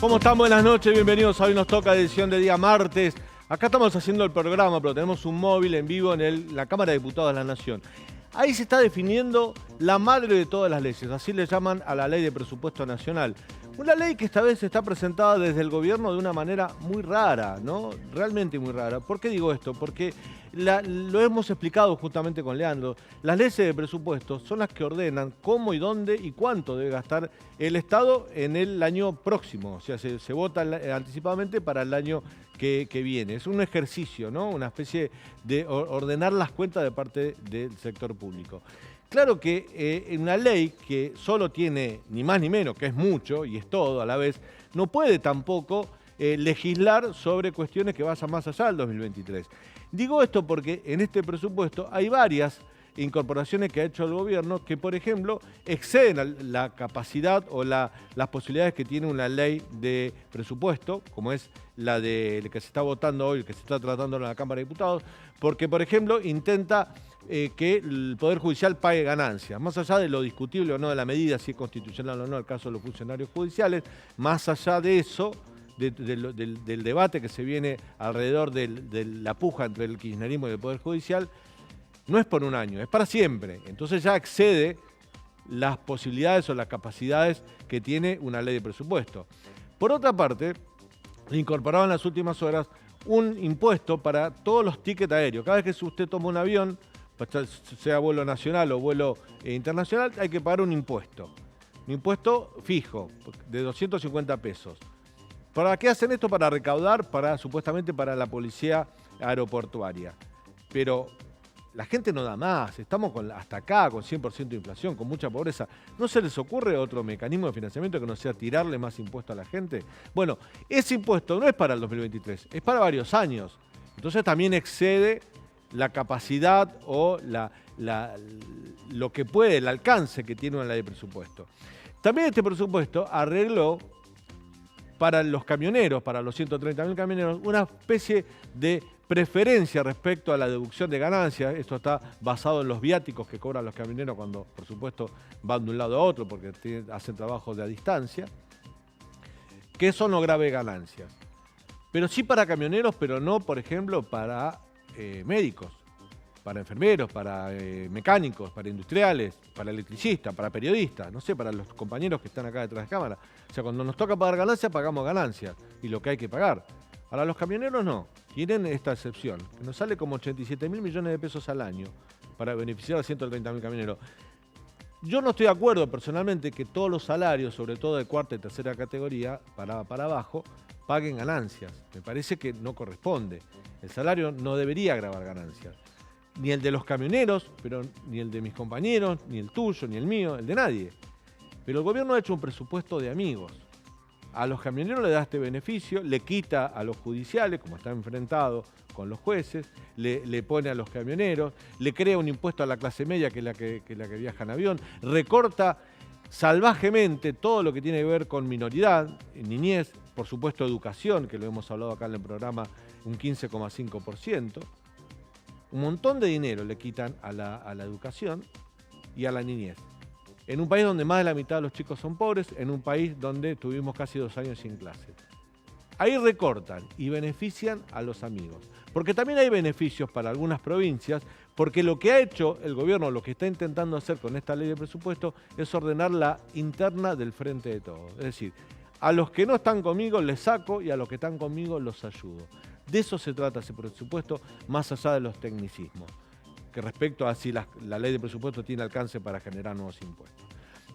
¿Cómo están? Buenas noches, bienvenidos a Hoy Nos Toca, edición de día martes. Acá estamos haciendo el programa, pero tenemos un móvil en vivo en la Cámara de Diputados de la Nación. Ahí se está definiendo la madre de todas las leyes, así le llaman a la Ley de Presupuesto Nacional. Una ley que esta vez está presentada desde el gobierno de una manera muy rara, ¿no? Realmente muy rara. ¿Por qué digo esto? Porque lo hemos explicado justamente con Leandro. Las leyes de presupuesto son las que ordenan cómo y dónde y cuánto debe gastar el Estado en el año próximo. O sea, se vota anticipadamente para el año que viene. Es un ejercicio, ¿no? Una especie de ordenar las cuentas de parte del sector público. Claro que una ley que solo tiene ni más ni menos, que es mucho y es todo a la vez, no puede tampoco legislar sobre cuestiones que vayan más allá del 2023. Digo esto porque en este presupuesto hay varias incorporaciones que ha hecho el gobierno que, por ejemplo, exceden la capacidad o las posibilidades que tiene una ley de presupuesto, como es la que se está votando hoy, que se está tratando en la Cámara de Diputados, porque, por ejemplo, intenta que el Poder Judicial pague ganancias, más allá de lo discutible o no de la medida, si es constitucional o no el caso de los funcionarios judiciales, más allá de eso, del debate que se viene alrededor de la puja entre el kirchnerismo y el Poder Judicial, no es por un año, es para siempre. Entonces ya excede las posibilidades o las capacidades que tiene una ley de presupuesto. Por otra parte, le incorporaban en las últimas horas un impuesto para todos los tickets aéreos. Cada vez que usted toma un avión, sea vuelo nacional o vuelo internacional, hay que pagar un impuesto fijo de 250 pesos. ¿Para qué hacen esto? Para recaudar, supuestamente para la policía aeroportuaria. Pero la gente no da más, estamos hasta acá con 100% de inflación, con mucha pobreza. ¿No se les ocurre otro mecanismo de financiamiento que no sea tirarle más impuesto a la gente? Bueno, ese impuesto no es para el 2023, es para varios años. Entonces también excede la capacidad o lo que puede, el alcance que tiene una ley de presupuesto. También este presupuesto arregló para los camioneros, para los 130.000 camioneros, una especie de preferencia respecto a la deducción de ganancias. Esto está basado en los viáticos que cobran los camioneros cuando, por supuesto, van de un lado a otro porque hacen trabajos de a distancia, que eso no grave ganancias. Pero sí para camioneros, pero no, por ejemplo, para médicos, para enfermeros, para mecánicos, para industriales, para electricistas, para periodistas, no sé, para los compañeros que están acá detrás de cámara. O sea, cuando nos toca pagar ganancias, pagamos ganancias y lo que hay que pagar. Ahora, los camioneros no, tienen esta excepción, que nos sale como 87.000 millones de pesos al año para beneficiar a 130.000 camioneros. Yo no estoy de acuerdo personalmente que todos los salarios, sobre todo de cuarta y tercera categoría, para abajo, paguen ganancias. Me parece que no corresponde. El salario no debería gravar ganancias. Ni el de los camioneros, pero ni el de mis compañeros, ni el tuyo, ni el mío, el de nadie. Pero el gobierno ha hecho un presupuesto de amigos. A los camioneros le da este beneficio, le quita a los judiciales, como está enfrentado con los jueces, le pone a los camioneros, le crea un impuesto a la clase media, que es la que viaja en avión, recorta salvajemente todo lo que tiene que ver con minoridad, niñez, por supuesto educación, que lo hemos hablado acá en el programa, un 15,5%. Un montón de dinero le quitan a la educación y a la niñez. En un país donde más de la mitad de los chicos son pobres, en un país donde tuvimos casi 2 años sin clases. Ahí recortan y benefician a los amigos. Porque también hay beneficios para algunas provincias, porque lo que ha hecho el gobierno, lo que está intentando hacer con esta ley de presupuesto, es ordenar la interna del frente de todos. Es decir, a los que no están conmigo les saco y a los que están conmigo los ayudo. De eso se trata ese presupuesto, más allá de los tecnicismos, que respecto a si la ley de presupuesto tiene alcance para generar nuevos impuestos.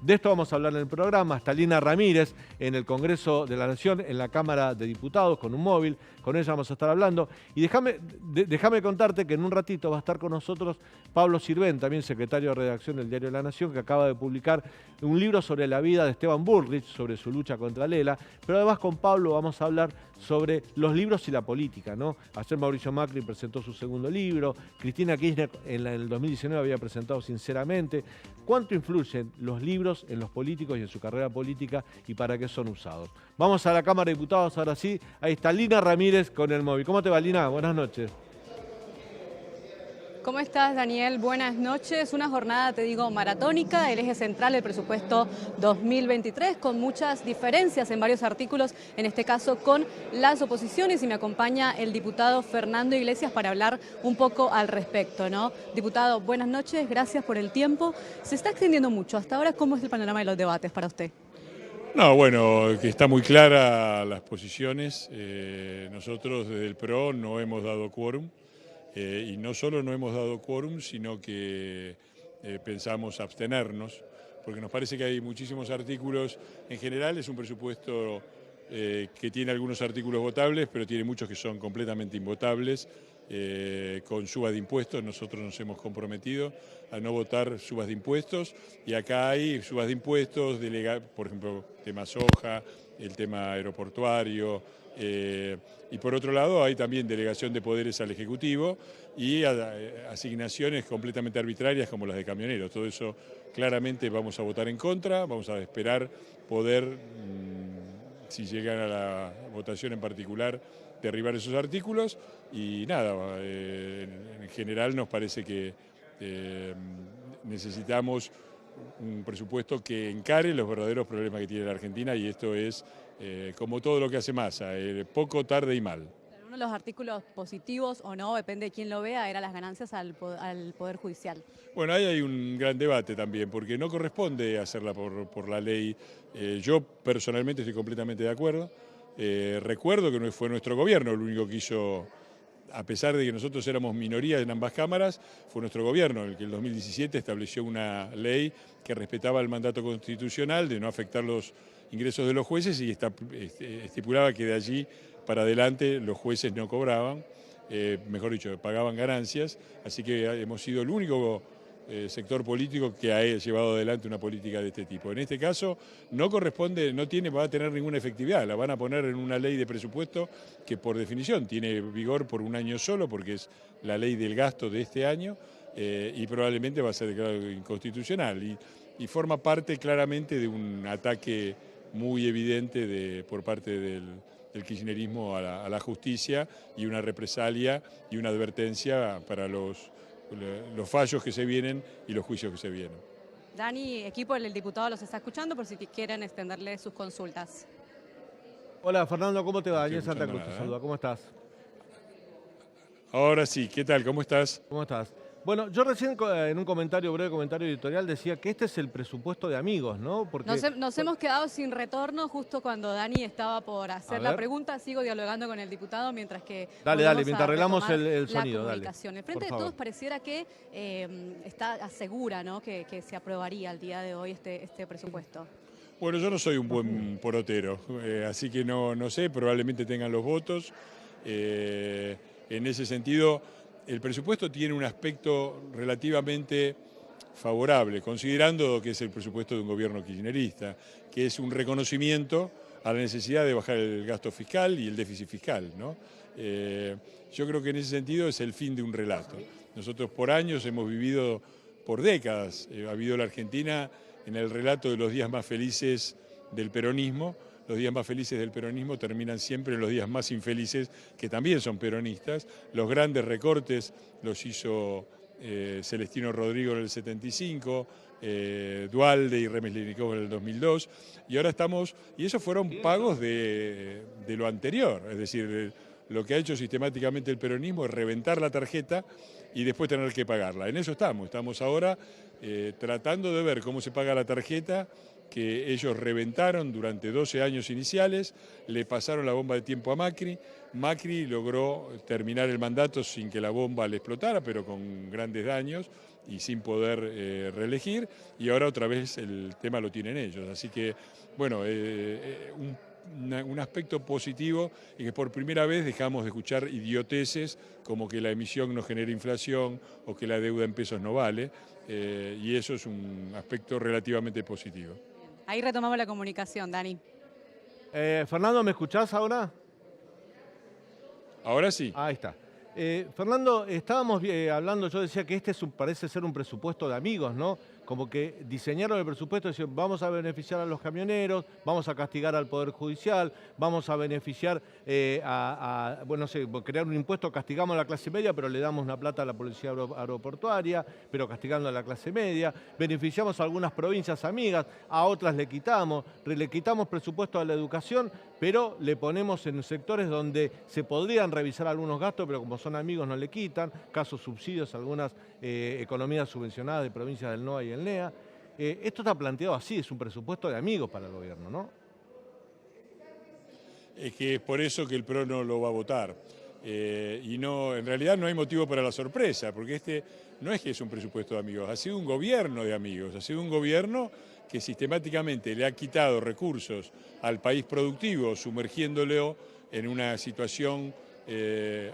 De esto vamos a hablar en el programa. Está Lina Ramírez en el Congreso de la Nación, en la Cámara de Diputados, con un móvil. Con ella vamos a estar hablando. Y déjame contarte que en un ratito va a estar con nosotros Pablo Sirven, también secretario de redacción del Diario de la Nación, que acaba de publicar un libro sobre la vida de Esteban Bullrich, sobre su lucha contra Lela. Pero además con Pablo vamos a hablar sobre los libros y la política, ¿no? Ayer Mauricio Macri presentó su segundo libro. Cristina Kirchner en el 2019 había presentado Sinceramente. ¿Cuánto influyen los libros en los políticos y en su carrera política y para qué son usados? Vamos a la Cámara de Diputados, ahora sí. Ahí está Lina Ramírez con el móvil. ¿Cómo te va, Lina? Buenas noches. ¿Cómo estás, Daniel? Buenas noches. Una jornada, te digo, maratónica, el eje central del presupuesto 2023, con muchas diferencias en varios artículos, en este caso con las oposiciones, y me acompaña el diputado Fernando Iglesias para hablar un poco al respecto, ¿no? Diputado, buenas noches, gracias por el tiempo. Se está extendiendo mucho. Hasta ahora, ¿cómo es el panorama de los debates para usted? No, bueno, que está muy clara las posiciones. Nosotros desde el PRO no hemos dado quórum. Y no solo no hemos dado quórum, sino que pensamos abstenernos, porque nos parece que hay muchísimos artículos. En general es un presupuesto que tiene algunos artículos votables, pero tiene muchos que son completamente invotables, con subas de impuestos. Nosotros nos hemos comprometido a no votar subas de impuestos, y acá hay subas de impuestos, por ejemplo, tema soja, el tema aeroportuario, y por otro lado hay también delegación de poderes al Ejecutivo y asignaciones completamente arbitrarias como las de camioneros. Todo eso claramente vamos a votar en contra, vamos a esperar poder, si llegan a la votación en particular, derribar esos artículos. Y nada, en general nos parece que necesitamos un presupuesto que encare los verdaderos problemas que tiene la Argentina, y esto es, como todo lo que hace Massa, poco, tarde y mal. Uno de los artículos positivos o no, depende de quién lo vea, era las ganancias al Poder Judicial. Bueno, ahí hay un gran debate también, porque no corresponde hacerla por la ley. Yo personalmente estoy completamente de acuerdo. Recuerdo que no fue nuestro gobierno el único que hizo, a pesar de que nosotros éramos minoría en ambas cámaras, fue nuestro gobierno el que en 2017 estableció una ley que respetaba el mandato constitucional de no afectar los ingresos de los jueces, y estipulaba que de allí para adelante los jueces no cobraban, mejor dicho, pagaban ganancias. Así que hemos sido el único sector político que ha llevado adelante una política de este tipo. En este caso no corresponde, va a tener ninguna efectividad, la van a poner en una ley de presupuesto que por definición tiene vigor por un año solo, porque es la ley del gasto de este año, y probablemente va a ser declarado inconstitucional, y forma parte claramente de un ataque muy evidente por parte del kirchnerismo a la justicia, y una represalia y una advertencia para los fallos que se vienen y los juicios que se vienen. Dani, equipo del diputado los está escuchando por si quieren extenderle sus consultas. Hola Fernando, ¿cómo te va? No Daniel estoy Santa Cruz escuchando te saluda, ¿cómo estás? Ahora sí, ¿qué tal? ¿Cómo estás? ¿Cómo estás? Bueno, yo recién en un breve comentario editorial decía que este es el presupuesto de amigos, ¿no? Porque Nos hemos quedado sin retorno justo cuando Dani estaba por hacer la pregunta. Sigo dialogando con el diputado mientras que Dale, mientras arreglamos el sonido, la comunicación. dale. El Frente de Todos pareciera que asegura, ¿no?, que se aprobaría el día de hoy este presupuesto. Bueno, yo no soy un buen porotero, así que no sé, probablemente tengan los votos. En ese sentido, el presupuesto tiene un aspecto relativamente favorable, considerando que es el presupuesto de un gobierno kirchnerista, que es un reconocimiento a la necesidad de bajar el gasto fiscal y el déficit fiscal, ¿no? Yo creo que en ese sentido es el fin de un relato. Nosotros por años hemos vivido, por décadas, ha habido la Argentina en el relato de los días más felices del peronismo. Los días más felices del peronismo terminan siempre en los días más infelices, que también son peronistas. Los grandes recortes los hizo Celestino Rodrigo en el 75, Duhalde y Remeslenikov en el 2002, y ahora estamos, y esos fueron pagos de lo anterior, es decir, lo que ha hecho sistemáticamente el peronismo es reventar la tarjeta y después tener que pagarla. En eso estamos ahora tratando de ver cómo se paga la tarjeta que ellos reventaron durante 12 años iniciales, le pasaron la bomba de tiempo a Macri. Macri logró terminar el mandato sin que la bomba le explotara, pero con grandes daños y sin poder reelegir, y ahora otra vez el tema lo tienen ellos. Así que, bueno, un aspecto positivo es que por primera vez dejamos de escuchar idioteces como que la emisión no genera inflación o que la deuda en pesos no vale, y eso es un aspecto relativamente positivo. Ahí retomamos la comunicación, Dani. Fernando, ¿me escuchás ahora? Ahora sí. Ahí está. Fernando, estábamos hablando, yo decía que parece ser un presupuesto de amigos, ¿no? como que diseñaron el presupuesto y decían, vamos a beneficiar a los camioneros, vamos a castigar al Poder Judicial, vamos a beneficiar bueno, no sé, crear un impuesto, castigamos a la clase media, pero le damos una plata a la policía aeroportuaria, pero castigando a la clase media, beneficiamos a algunas provincias amigas, a otras le quitamos presupuesto a la educación, pero le ponemos en sectores donde se podrían revisar algunos gastos, pero como son amigos no le quitan, casos subsidios, algunas economías subvencionadas de provincias del NOA y el NEA. Esto está planteado así, es un presupuesto de amigos para el gobierno, ¿no? Es que es por eso que el PRO no lo va a votar. Y no, en realidad no hay motivo para la sorpresa, porque este no es que es un presupuesto de amigos, ha sido un gobierno de amigos, ha sido un gobierno que sistemáticamente le ha quitado recursos al país productivo, sumergiéndolo en una situación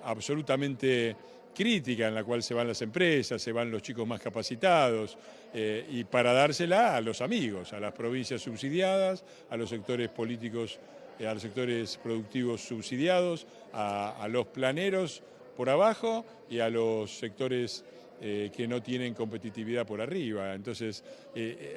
absolutamente crítica en la cual se van las empresas, se van los chicos más capacitados, y para dársela a los amigos, a las provincias subsidiadas, a los sectores políticos, a los sectores productivos subsidiados, a los planeros por abajo y a los sectores que no tienen competitividad por arriba. Entonces,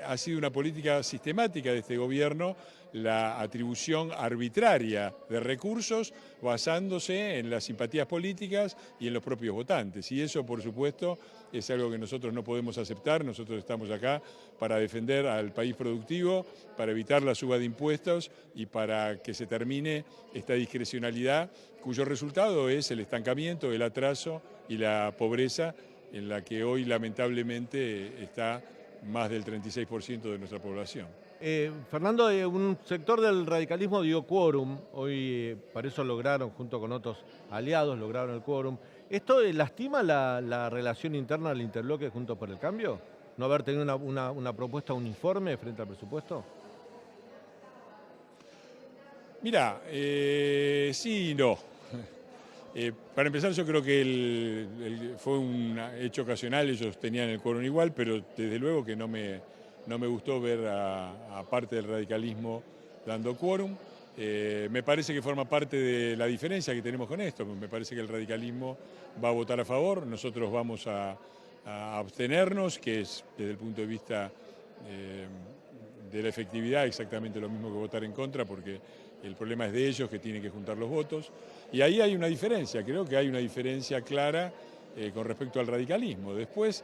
ha sido una política sistemática de este gobierno la atribución arbitraria de recursos basándose en las simpatías políticas y en los propios votantes. Y eso, por supuesto, es algo que nosotros no podemos aceptar. Nosotros estamos acá para defender al país productivo, para evitar la suba de impuestos y para que se termine esta discrecionalidad cuyo resultado es el estancamiento, el atraso y la pobreza en la que hoy lamentablemente está más del 36% de nuestra población. Fernando, un sector del radicalismo dio quórum, hoy para eso lograron, junto con otros aliados, lograron el quórum. ¿Esto lastima la relación interna del interbloque Juntos por el Cambio? ¿No haber tenido una propuesta uniforme frente al presupuesto? Mirá, sí y no. Para empezar, yo creo que fue un hecho ocasional, ellos tenían el quórum igual, pero desde luego que no me gustó ver a parte del radicalismo dando quórum. Me parece que forma parte de la diferencia que tenemos con esto. Me parece que el radicalismo va a votar a favor, nosotros vamos a abstenernos, que es desde el punto de vista de la efectividad exactamente lo mismo que votar en contra, porque el problema es de ellos que tienen que juntar los votos. Y ahí hay una diferencia, creo que hay una diferencia clara con respecto al radicalismo. Después,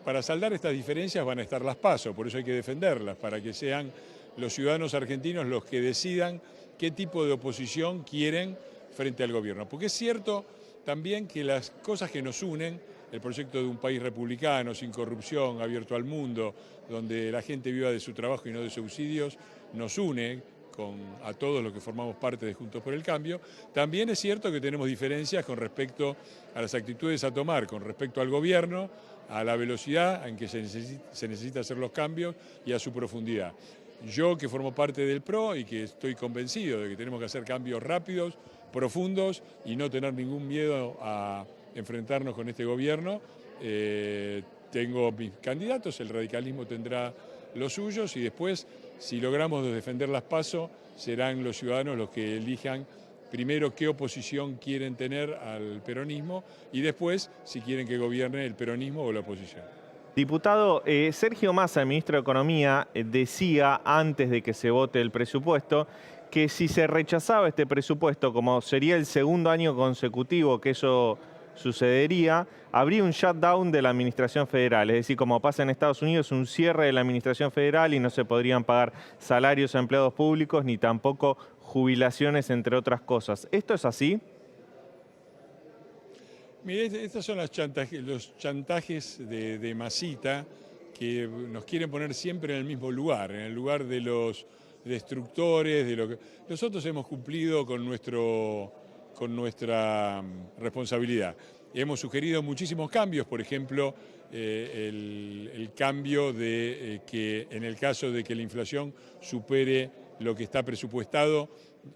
para saldar estas diferencias van a estar las PASO, por eso hay que defenderlas, para que sean los ciudadanos argentinos los que decidan qué tipo de oposición quieren frente al gobierno. Porque es cierto también que las cosas que nos unen, el proyecto de un país republicano, sin corrupción, abierto al mundo, donde la gente viva de su trabajo y no de subsidios, nos une a todos los que formamos parte de Juntos por el Cambio. También es cierto que tenemos diferencias con respecto a las actitudes a tomar, con respecto al gobierno, a la velocidad en que se necesita hacer los cambios y a su profundidad. Yo, que formo parte del PRO y que estoy convencido de que tenemos que hacer cambios rápidos, profundos y no tener ningún miedo a enfrentarnos con este gobierno, tengo mis candidatos, el radicalismo tendrá los suyos y después, si logramos defender las PASO, serán los ciudadanos los que elijan primero qué oposición quieren tener al peronismo y después si quieren que gobierne el peronismo o la oposición. Diputado, Sergio Massa, el ministro de Economía, decía antes de que se vote el presupuesto que si se rechazaba este presupuesto, como sería el segundo año consecutivo que eso sucedería, habría un shutdown de la administración federal, es decir, como pasa en Estados Unidos, un cierre de la administración federal y no se podrían pagar salarios a empleados públicos ni tampoco jubilaciones, entre otras cosas. ¿Esto es así? Mire, estos son los chantajes de masita que nos quieren poner siempre en el mismo lugar, en el lugar de los destructores, de lo que nosotros hemos cumplido con nuestra responsabilidad. Hemos sugerido muchísimos cambios, por ejemplo, el cambio de que en el caso de que la inflación supere lo que está presupuestado,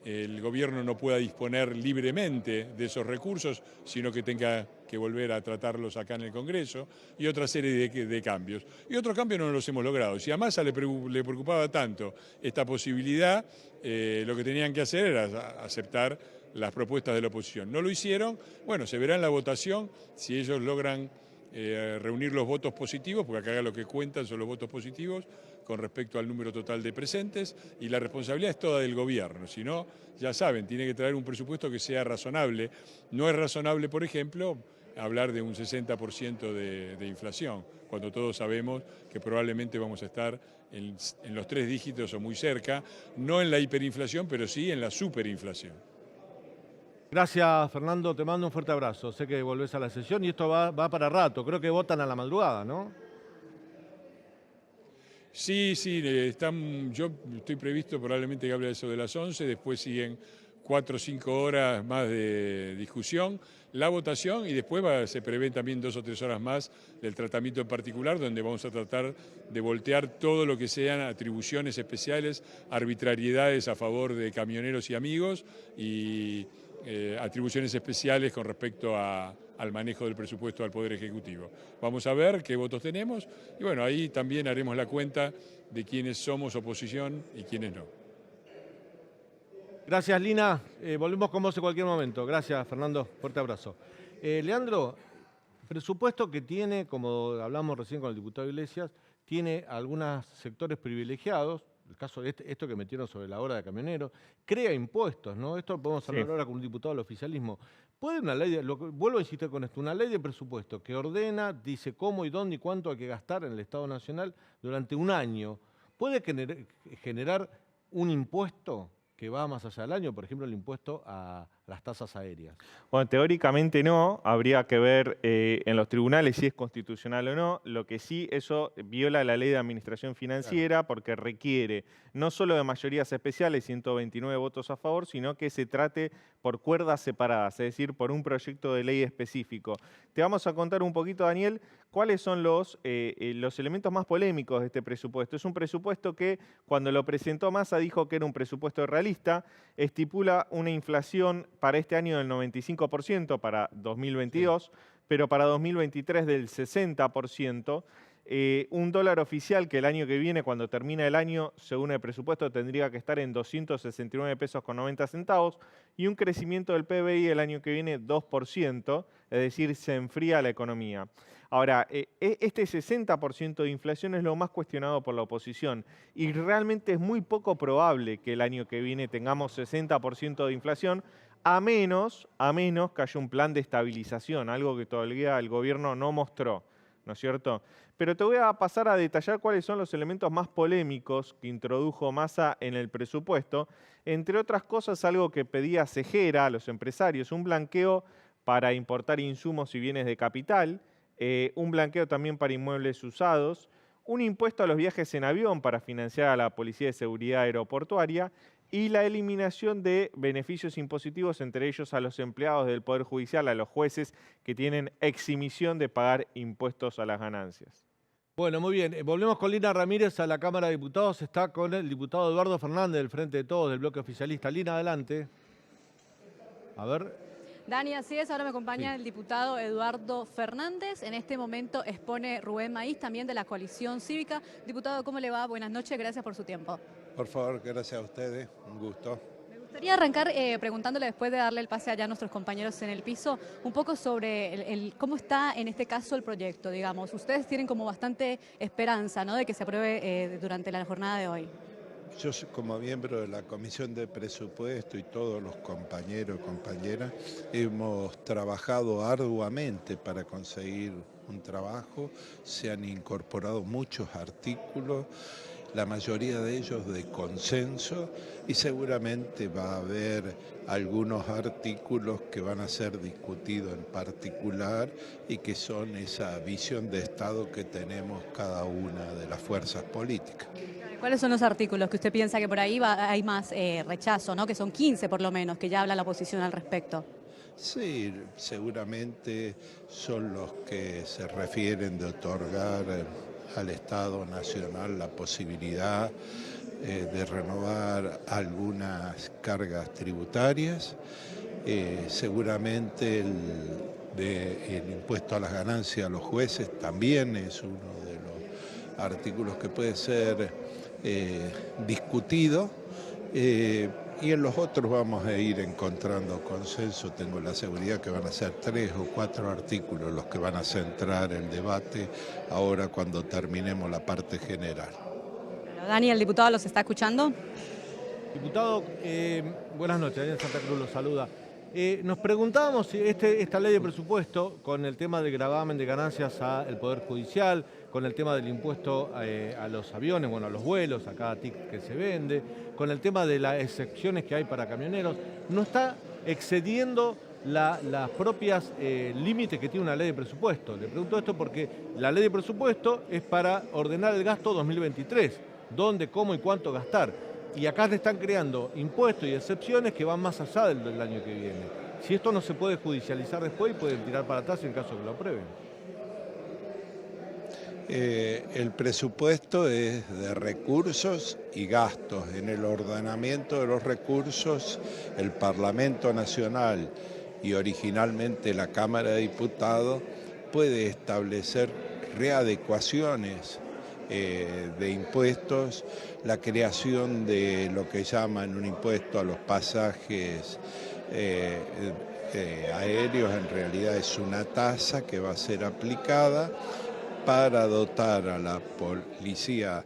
el gobierno no pueda disponer libremente de esos recursos, sino que tenga que volver a tratarlos acá en el Congreso, y otra serie de cambios. Y otros cambios no los hemos logrado. Si a Massa le preocupaba tanto esta posibilidad, lo que tenían que hacer era aceptar las propuestas de la oposición. No lo hicieron, bueno, se verá en la votación si ellos logran reunir los votos positivos, porque acá lo que cuentan son los votos positivos con respecto al número total de presentes, y la responsabilidad es toda del gobierno. Si no, ya saben, tiene que traer un presupuesto que sea razonable. No es razonable, por ejemplo, hablar de un 60% de inflación, cuando todos sabemos que probablemente vamos a estar en los 3 dígitos o muy cerca, no en la hiperinflación, pero sí en la superinflación. Gracias, Fernando. Te mando un fuerte abrazo. Sé que volvés a la sesión y esto va para rato. Creo que votan a la madrugada, ¿no? Sí, yo estoy previsto probablemente que hable eso de las 11, después siguen 4 o 5 horas más de discusión, la votación, y después se prevén también 2 o 3 horas más del tratamiento en particular, donde vamos a tratar de voltear todo lo que sean atribuciones especiales, arbitrariedades a favor de camioneros y amigos, y atribuciones especiales con respecto al manejo del presupuesto al Poder Ejecutivo. Vamos a ver qué votos tenemos y bueno, ahí también haremos la cuenta de quiénes somos oposición y quiénes no. Gracias, Lina. Volvemos con vos en cualquier momento. Gracias, Fernando. Fuerte abrazo. Leandro, presupuesto que tiene, como hablamos recién con el diputado Iglesias, tiene algunos sectores privilegiados. El caso de esto que metieron sobre la hora de camioneros, crea impuestos, ¿no? Esto lo podemos hablar ahora con un diputado del oficialismo. ¿Puede una ley, vuelvo a insistir con esto, una ley de presupuesto que ordena, dice cómo y dónde y cuánto hay que gastar en el Estado Nacional durante un año, puede generar un impuesto que va más allá del año, por ejemplo, el impuesto a las tasas aéreas? Bueno, teóricamente no, habría que ver en los tribunales si es constitucional o no. Lo que sí, eso viola la ley de administración financiera porque requiere no solo de mayorías especiales, 129 votos a favor, sino que se trate por cuerdas separadas, es decir, por un proyecto de ley específico. Te vamos a contar un poquito, Daniel, cuáles son los elementos más polémicos de este presupuesto. Es un presupuesto que cuando lo presentó Massa dijo que era un presupuesto realista, estipula una inflación para este año del 95% para 2022, pero para 2023 del 60%. Un dólar oficial que el año que viene, cuando termina el año, según el presupuesto, tendría que estar en 269 pesos con 90 centavos y un crecimiento del PBI el año que viene 2%, es decir, se enfría la economía. Ahora, este 60% de inflación es lo más cuestionado por la oposición y realmente es muy poco probable que el año que viene tengamos 60% de inflación, a menos que haya un plan de estabilización, algo que todavía el gobierno no mostró, ¿no es cierto? Pero te voy a pasar a detallar cuáles son los elementos más polémicos que introdujo Massa en el presupuesto. Entre otras cosas, algo que pedía Cejera a los empresarios, un blanqueo para importar insumos y bienes de capital, un blanqueo también para inmuebles usados, un impuesto a los viajes en avión para financiar a la Policía de Seguridad Aeroportuaria y la eliminación de beneficios impositivos, entre ellos a los empleados del Poder Judicial, a los jueces que tienen exhibición de pagar impuestos a las ganancias. Bueno, muy bien. Volvemos con Lina Ramírez a la Cámara de Diputados. Está con el diputado Eduardo Fernández del Frente de Todos, del bloque oficialista. Lina, adelante. A ver. Dani, así es, ahora me acompaña el diputado Eduardo Fernández. En este momento expone Rubén Maíz, también de la Coalición Cívica. Diputado, ¿cómo le va? Buenas noches, gracias por su tiempo. Por favor, gracias a ustedes, un gusto. Me gustaría arrancar preguntándole, después de darle el pase allá a nuestros compañeros en el piso, un poco sobre cómo está en este caso el proyecto, digamos. Ustedes tienen como bastante esperanza, ¿no?, de que se apruebe durante la jornada de hoy. Yo como miembro de la Comisión de Presupuesto y todos los compañeros y compañeras hemos trabajado arduamente para conseguir un trabajo, se han incorporado muchos artículos, la mayoría de ellos de consenso y seguramente va a haber algunos artículos que van a ser discutidos en particular y que son esa visión de Estado que tenemos cada una de las fuerzas políticas. ¿Cuáles son los artículos que usted piensa que por ahí hay más rechazo, ¿no?, que son 15 por lo menos, que ya habla la oposición al respecto? Sí, seguramente son los que se refieren de otorgar al Estado Nacional la posibilidad de renovar algunas cargas tributarias, seguramente el impuesto a las ganancias a los jueces también es uno de los artículos que puede ser discutido. Y en los otros vamos a ir encontrando consenso. Tengo la seguridad que van a ser 3 o 4 artículos los que van a centrar el debate ahora cuando terminemos la parte general. Bueno, Dani, ¿el diputado los está escuchando? Diputado, buenas noches, Daniel Santa Cruz los saluda. Nos preguntábamos si esta ley de presupuesto, con el tema del gravamen de ganancias al Poder Judicial, con el tema del impuesto a los aviones, bueno, a los vuelos, a cada ticket que se vende, con el tema de las excepciones que hay para camioneros, ¿no está excediendo las propias límites que tiene una ley de presupuesto? Le pregunto esto porque la ley de presupuesto es para ordenar el gasto 2023, dónde, cómo y cuánto gastar. Y acá se están creando impuestos y excepciones que van más allá del año que viene. Si esto no se puede judicializar después, pueden tirar para atrás en caso que lo aprueben. El presupuesto es de recursos y gastos. En el ordenamiento de los recursos, el Parlamento Nacional y originalmente la Cámara de Diputados puede establecer readecuaciones de impuestos, la creación de lo que llaman un impuesto a los pasajes aéreos, en realidad es una tasa que va a ser aplicada para dotar a la Policía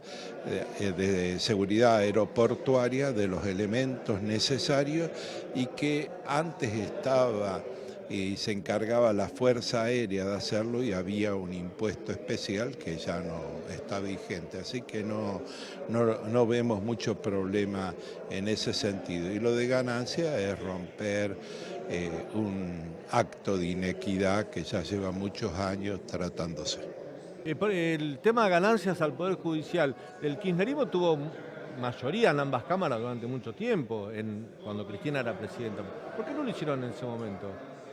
de Seguridad Aeroportuaria de los elementos necesarios y que antes estaba y se encargaba la Fuerza Aérea de hacerlo y había un impuesto especial que ya no está vigente. Así que no vemos mucho problema en ese sentido. Y lo de ganancia es romper un acto de inequidad que ya lleva muchos años tratándose. El tema de ganancias al Poder Judicial, el kirchnerismo tuvo mayoría en ambas cámaras durante mucho tiempo, cuando Cristina era presidenta. ¿Por qué no lo hicieron en ese momento?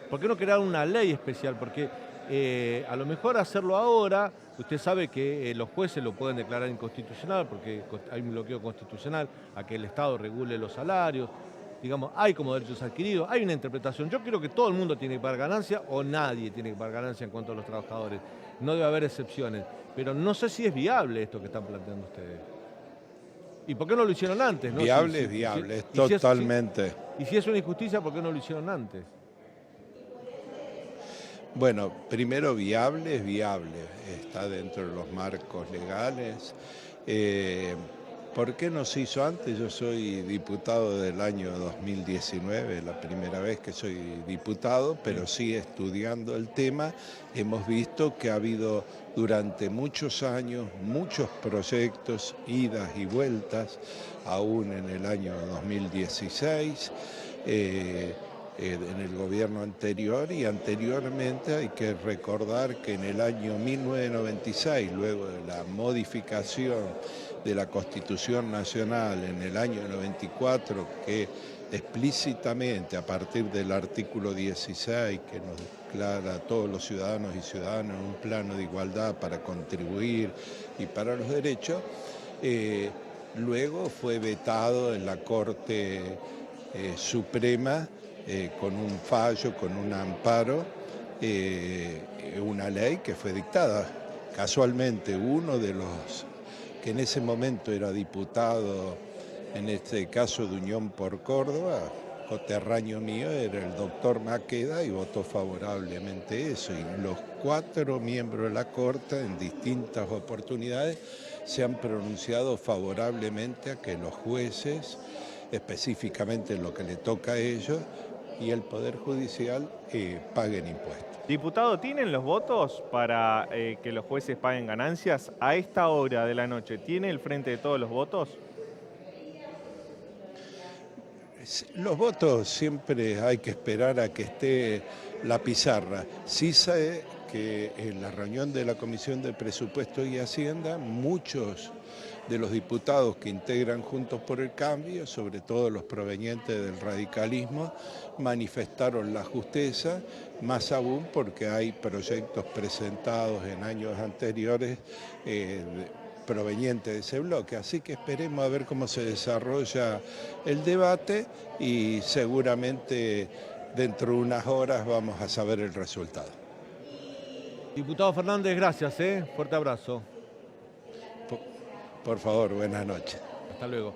¿Por qué no crearon una ley especial? Porque a lo mejor hacerlo ahora, usted sabe que los jueces lo pueden declarar inconstitucional porque hay un bloqueo constitucional a que el Estado regule los salarios, digamos, hay como derechos adquiridos, hay una interpretación. Yo creo que todo el mundo tiene que pagar ganancia o nadie tiene que pagar ganancia en cuanto a los trabajadores. No debe haber excepciones, pero no sé si es viable esto que están planteando ustedes. ¿Y por qué no lo hicieron antes? ¿No? Viable, viable, es totalmente. Y si es una injusticia, ¿por qué no lo hicieron antes? Bueno, primero viable es viable, está dentro de los marcos legales. ¿Por qué no se hizo antes? Yo soy diputado del año 2019, la primera vez que soy diputado, pero sí estudiando el tema, hemos visto que ha habido durante muchos años muchos proyectos, idas y vueltas, aún en el año 2016, en el gobierno anterior y anteriormente. Hay que recordar que en el año 1996, luego de la modificación de la Constitución Nacional en el año 94, que explícitamente a partir del artículo 16, que nos declara a todos los ciudadanos y ciudadanas un plano de igualdad para contribuir y para los derechos, luego fue vetado en la Corte Suprema con un fallo, con un amparo, una ley que fue dictada. Casualmente uno de los que en ese momento era diputado, en este caso de Unión por Córdoba, coterráneo mío, era el doctor Maqueda, y votó favorablemente eso. Y los 4 miembros de la Corte en distintas oportunidades se han pronunciado favorablemente a que los jueces, específicamente en lo que le toca a ellos, y el Poder Judicial paguen impuestos. Diputado, ¿tienen los votos para que los jueces paguen ganancias? A esta hora de la noche, ¿tiene el Frente de Todos los votos? Los votos siempre hay que esperar a que esté la pizarra. Sí sé que en la reunión de la Comisión de Presupuesto y Hacienda, muchos de los diputados que integran Juntos por el Cambio, sobre todo los provenientes del radicalismo, manifestaron la justeza, más aún porque hay proyectos presentados en años anteriores provenientes de ese bloque. Así que esperemos a ver cómo se desarrolla el debate y seguramente dentro de unas horas vamos a saber el resultado. Diputado Fernández, gracias, fuerte abrazo. Por favor, buenas noches. Hasta luego.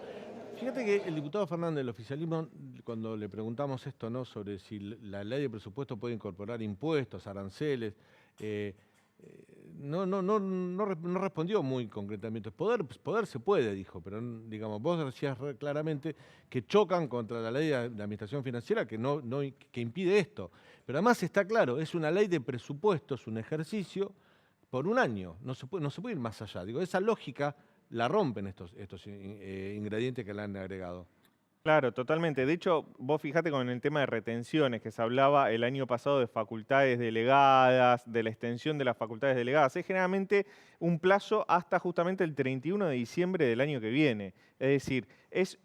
Fíjate que el diputado Fernández del oficialismo, cuando le preguntamos esto, ¿no?, sobre si la ley de presupuesto puede incorporar impuestos, aranceles, eh, no respondió muy concretamente. Poder se puede, dijo, pero digamos, vos decías claramente que chocan contra la ley de administración financiera que impide esto. Pero además está claro, es una ley de presupuestos, un ejercicio por un año, no se puede ir más allá. Digo, esa lógica la rompen estos ingredientes que le han agregado. Claro, totalmente. De hecho, vos fijate con el tema de retenciones, que se hablaba el año pasado de facultades delegadas, de la extensión de las facultades delegadas. Es generalmente un plazo hasta justamente el 31 de diciembre del año que viene. Es decir, es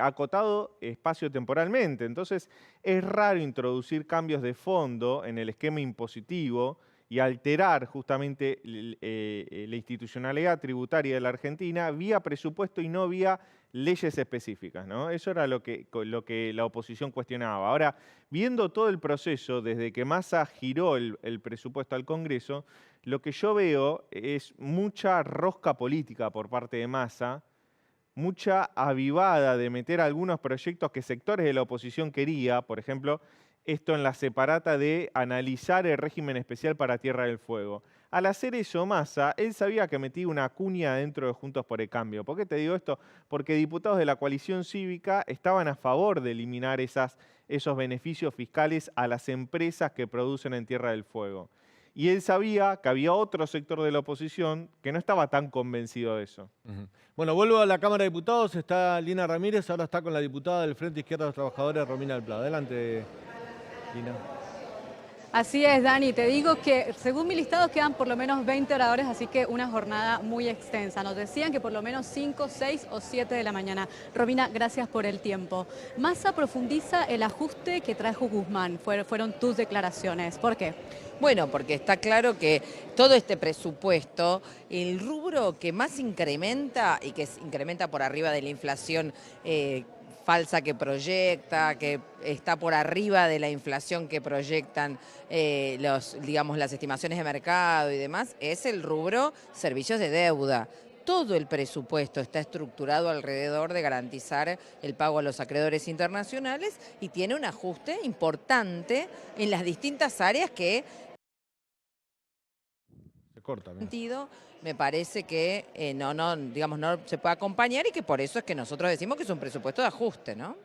acotado espacio-temporalmente. Entonces, es raro introducir cambios de fondo en el esquema impositivo y alterar justamente la institucionalidad tributaria de la Argentina vía presupuesto y no vía leyes específicas, ¿no? Eso era lo que la oposición cuestionaba. Ahora, viendo todo el proceso, desde que Massa giró el presupuesto al Congreso, lo que yo veo es mucha rosca política por parte de Massa, mucha avivada de meter algunos proyectos que sectores de la oposición quería, por ejemplo, esto en la separata de analizar el régimen especial para Tierra del Fuego. Al hacer eso, Massa, él sabía que metía una cuña dentro de Juntos por el Cambio. ¿Por qué te digo esto? Porque diputados de la coalición cívica estaban a favor de eliminar esos beneficios fiscales a las empresas que producen en Tierra del Fuego. Y él sabía que había otro sector de la oposición que no estaba tan convencido de eso. Bueno, vuelvo a la Cámara de Diputados, está Lina Ramírez, ahora está con la diputada del Frente Izquierda de los Trabajadores, Romina del Prado. Adelante, Lina. Así es, Dani, te digo que según mi listado quedan por lo menos 20 oradores, así que una jornada muy extensa. Nos decían que por lo menos 5, 6 o 7 de la mañana. Romina, gracias por el tiempo. Massa profundiza el ajuste que trajo Guzmán, fueron tus declaraciones. ¿Por qué? Bueno, porque está claro que todo este presupuesto, el rubro que más incrementa y que incrementa por arriba de la inflación falsa que proyecta, que está por arriba de la inflación que proyectan las estimaciones de mercado y demás, es el rubro servicios de deuda. Todo el presupuesto está estructurado alrededor de garantizar el pago a los acreedores internacionales y tiene un ajuste importante en las distintas áreas que Se corta. me parece que no se puede acompañar y que por eso es que nosotros decimos que es un presupuesto de ajuste, ¿no?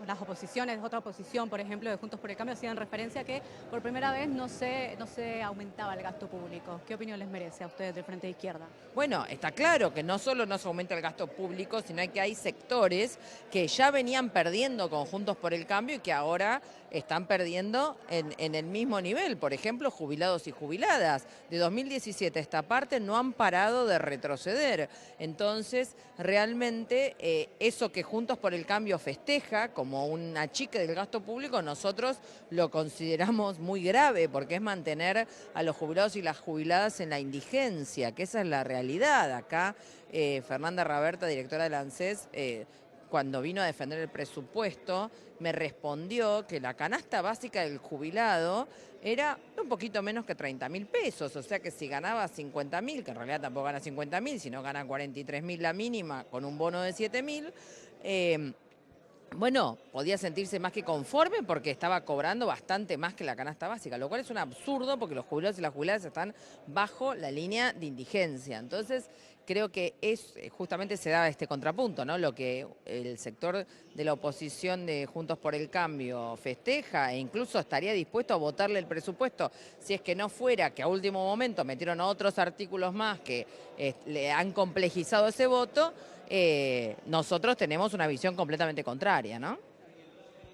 Las oposiciones, otra oposición, por ejemplo, de Juntos por el Cambio, hacían referencia a que por primera vez no se aumentaba el gasto público. ¿Qué opinión les merece a ustedes del Frente de Izquierda? Bueno, está claro que no solo no se aumenta el gasto público, sino que hay sectores que ya venían perdiendo con Juntos por el Cambio y que ahora están perdiendo en el mismo nivel. Por ejemplo, jubilados y jubiladas. De 2017 a esta parte no han parado de retroceder. Entonces, realmente, eso que Juntos por el Cambio festeja como un achique del gasto público, nosotros lo consideramos muy grave, porque es mantener a los jubilados y las jubiladas en la indigencia, que esa es la realidad. Acá, Fernanda Raberta, directora del ANSES, cuando vino a defender el presupuesto, me respondió que la canasta básica del jubilado era un poquito menos que 30.000 pesos, o sea que si ganaba 50.000, que en realidad tampoco gana 50.000, sino gana 43.000 la mínima con un bono de 7.000, bueno, podía sentirse más que conforme porque estaba cobrando bastante más que la canasta básica, lo cual es un absurdo porque los jubilados y las jubiladas están bajo la línea de indigencia. Entonces, creo que justamente se da este contrapunto, ¿no? Lo que el sector de la oposición de Juntos por el Cambio festeja e incluso estaría dispuesto a votarle el presupuesto si es que no fuera que a último momento metieron otros artículos más que le han complejizado ese voto. Nosotros tenemos una visión completamente contraria, ¿no?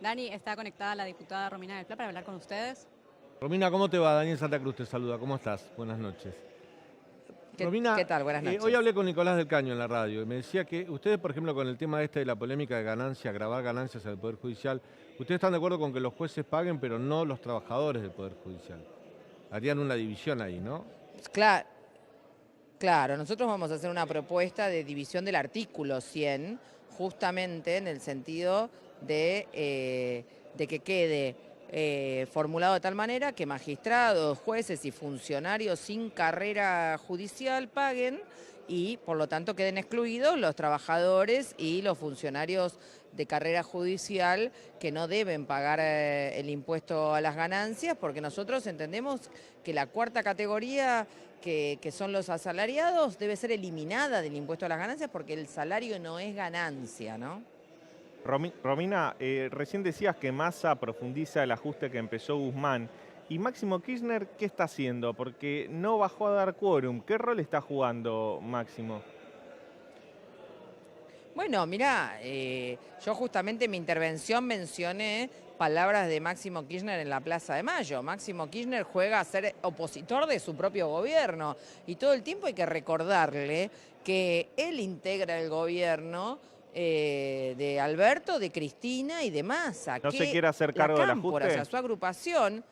Dani, está conectada la diputada Romina del Prado para hablar con ustedes. Romina, ¿cómo te va? Daniel Santa Cruz te saluda. ¿Cómo estás? Buenas noches. Romina, ¿Qué tal? Buenas noches. Hoy hablé con Nicolás del Caño en la radio y me decía que ustedes, por ejemplo, con el tema de la polémica de ganancias, grabar ganancias al Poder Judicial, ustedes están de acuerdo con que los jueces paguen, pero no los trabajadores del Poder Judicial. Harían una división ahí, ¿no? Claro, nosotros vamos a hacer una propuesta de división del artículo 100, justamente en el sentido de que quede formulado de tal manera que magistrados, jueces y funcionarios sin carrera judicial paguen y por lo tanto queden excluidos los trabajadores y los funcionarios de carrera judicial que no deben pagar el impuesto a las ganancias, porque nosotros entendemos que la cuarta categoría, que son los asalariados, debe ser eliminada del impuesto a las ganancias porque el salario no es ganancia, ¿no? Romina, recién decías que Massa profundiza el ajuste que empezó Guzmán. ¿Y Máximo Kirchner qué está haciendo? Porque no bajó a dar quórum. ¿Qué rol está jugando Máximo? Bueno, mirá, yo justamente en mi intervención mencioné palabras de Máximo Kirchner en la Plaza de Mayo. Máximo Kirchner juega a ser opositor de su propio gobierno y todo el tiempo hay que recordarle que él integra el gobierno de Alberto, de Cristina y de Massa. ¿No se quiere hacer cargo del ajuste? O sea, su agrupación.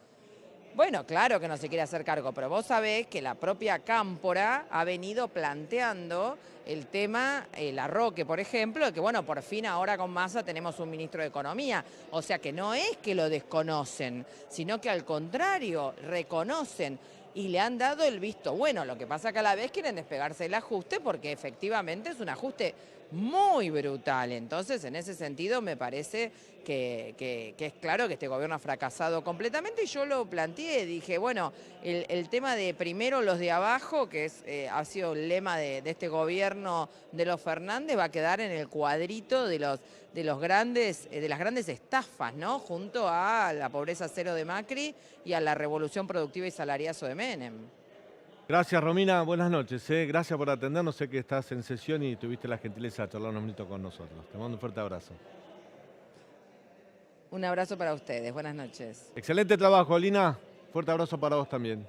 Bueno, claro que no se quiere hacer cargo, pero vos sabés que la propia Cámpora ha venido planteando el tema, el Arroque, por ejemplo, que bueno, por fin ahora con Massa tenemos un ministro de Economía. O sea que no es que lo desconocen, sino que al contrario, reconocen y le han dado el visto bueno. Lo que pasa que a la vez quieren despegarse del ajuste porque efectivamente es un ajuste muy brutal. Entonces, en ese sentido, me parece que es claro que este gobierno ha fracasado completamente y yo lo planteé, dije, bueno, el tema de primero los de abajo, que ha sido el lema de este gobierno de los Fernández, va a quedar en el cuadrito de las grandes estafas, ¿no? Junto a la pobreza cero de Macri y a la revolución productiva y salariazo de Menem. Gracias, Romina. Buenas noches. Gracias por atendernos. Sé que estás en sesión y tuviste la gentileza de charlar unos minutos con nosotros. Te mando un fuerte abrazo. Un abrazo para ustedes. Buenas noches. Excelente trabajo, Lina. Fuerte abrazo para vos también.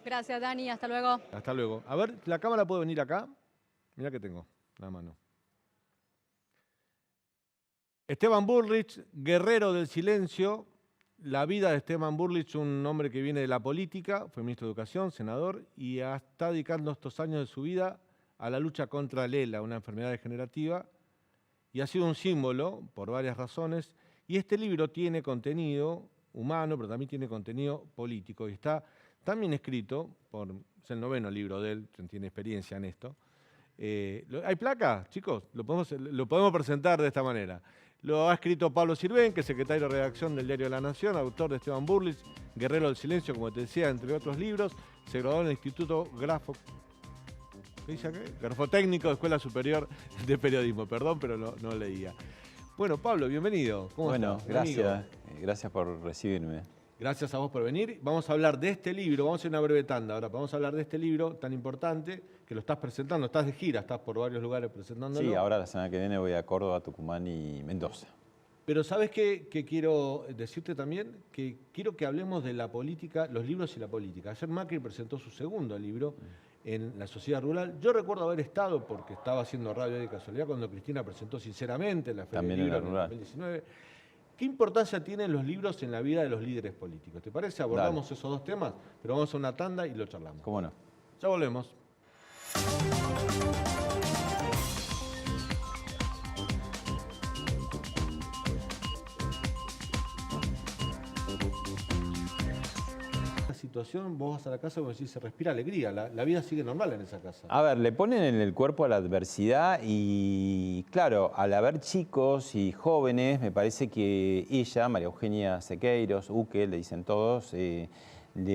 Gracias, Dani. Hasta luego. Hasta luego. A ver, ¿la cámara puede venir acá? Mirá que tengo la mano. Esteban Bullrich, guerrero del silencio. La vida de Esteban Bullrich, un hombre que viene de la política, fue ministro de Educación, senador, y está dedicando estos años de su vida a la lucha contra el ELA, una enfermedad degenerativa, y ha sido un símbolo por varias razones. Y este libro tiene contenido humano, pero también tiene contenido político, y está también escrito, es el 9º libro de él, tiene experiencia en esto. ¿Hay placa, chicos? Lo podemos presentar de esta manera. Lo ha escrito Pablo Sirven, que es secretario de redacción del Diario de la Nación, autor de Esteban Bullrich, Guerrero del Silencio, como te decía, entre otros libros. Se graduó en el Instituto Grafotécnico de Escuela Superior de Periodismo. Perdón, pero no leía. Bueno, Pablo, bienvenido. ¿Cómo estás? Gracias. Gracias por recibirme. Gracias a vos por venir. Vamos a hablar de este libro, vamos a hacer una breve tanda ahora, vamos a hablar de este libro tan importante que lo estás presentando, estás de gira, estás por varios lugares presentándolo. Sí, ahora la semana que viene voy a Córdoba, Tucumán y Mendoza. Pero ¿sabes qué quiero decirte también? Que quiero que hablemos de la política, los libros y la política. Ayer Macri presentó su segundo libro en La Sociedad Rural. Yo recuerdo haber estado, porque estaba haciendo radio de casualidad, cuando Cristina presentó Sinceramente en la Feria del Libro en el 2019. ¿Qué importancia tienen los libros en la vida de los líderes políticos? ¿Te parece? Abordamos esos dos temas, pero vamos a una tanda y lo charlamos. ¿Cómo no? Ya volvemos. Situación, vos vas a la casa y vos decís, se respira alegría, la vida sigue normal en esa casa. A ver, le ponen en el cuerpo a la adversidad y claro, al haber chicos y jóvenes, me parece que ella, María Eugenia Sequeiros, Uke, le dicen todos, le